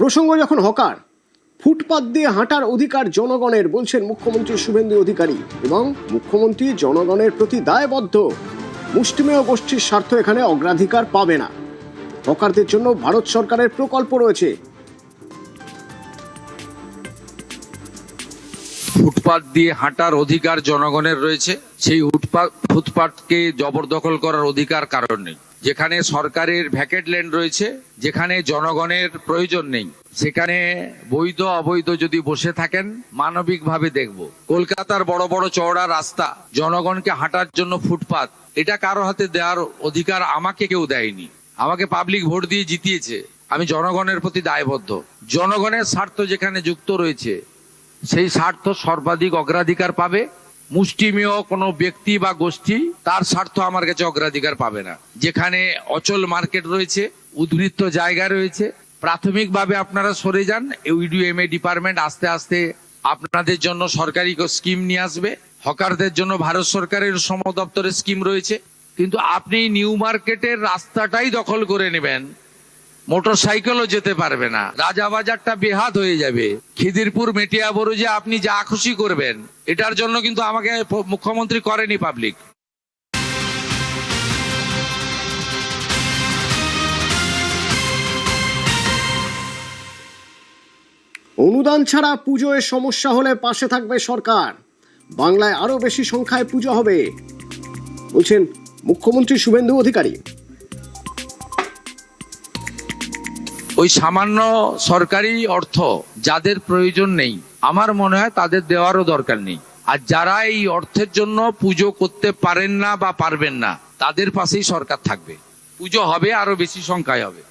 প্রসঙ্গ যখন হকার, ফুটপাত দিয়ে হাঁটার অধিকার জনগণের বলছেন মুখ্যমন্ত্রী শুভেন্দু অধিকারী, এবং মুখ্যমন্ত্রী জনগণের প্রতি দায়বদ্ধ। মুষ্টিমেয় গোষ্ঠীর স্বার্থ এখানে অগ্রাধিকার পাবে না। হকারদের জন্য ভারত সরকারের প্রকল্প রয়েছে। ফুটপাত দিয়ে হাঁটার অধিকার জনগণের রয়েছে, সেই ফুটপাতকে জবরদখল করার অধিকার কারণ নেই। যেখানে সরকারের ভ্যাকেট ল্যান্ড রয়েছে, যেখানে জনগণের প্রয়োজন নেই, সেখানে বৈধ অবৈধ যদি বসে থাকেন মানবিকভাবে দেখব। কলকাতার বড় বড় চওড়া রাস্তা, জনগণকে হাঁটার জন্য ফুটপাত, এটা কারো হাতে দেওয়ার অধিকার আমাকে কেউ দেয়নি। আমাকে পাবলিক ভোট দিয়ে জিতিয়েছে, আমি জনগণের প্রতি দায়বদ্ধ। জনগণের স্বার্থ যেখানে যুক্ত রয়েছে সেই স্বার্থ সর্বাধিক অগ্রাধিকার পাবে। মুষ্টিমেয় কোনো ব্যক্তি বা গোষ্ঠী তার স্বার্থ আমার কাছে অগ্রাধিকার পাবে না। যেখানে অচল মার্কেট রয়েছে, উদ্বৃত্ত জায়গা রয়েছে, প্রাথমিকভাবে আপনারা সরে যান। ইউডিএমএ ডিপার্টমেন্ট আস্তে আস্তে আপনাদের জন্য সরকারি স্কিম নিয়ে আসবে। হকারদের জন্য ভারত সরকারের শ্রম দপ্তরের স্কিম রয়েছে। কিন্তু আপনি নিউ মার্কেটের রাস্তাটাই দখল করে নেবেন, মোটর সাইকেলও যেতে পারবে না, রাজাবাজারটা বেহাত হয়ে যাবে, খিদিরপুর মেটিয়া বরুজে আপনি যা খুশি করবেন। এটার জন্য কিন্তু আমাকে মুখ্যমন্ত্রী করেনি পাবলিক। অনুদান ছাড়া পুজোয় সমস্যা হলে পাশে থাকবে সরকার। বাংলায় আরো বেশি সংখ্যায় পুজো হবে বলছেন মুখ্যমন্ত্রী শুভেন্দু অধিকারী। ওই সামান্য সরকারি অর্থ যাদের প্রয়োজন নেই, আমার মনে হয় তাদের দেওয়ারও দরকার নেই। আর যারা এই অর্থের জন্য পুজো করতে পারেন না বা পারবেন না, তাদের পাশেই সরকার থাকবে। পুজো হবে, আরো বেশি সংখ্যায় হবে।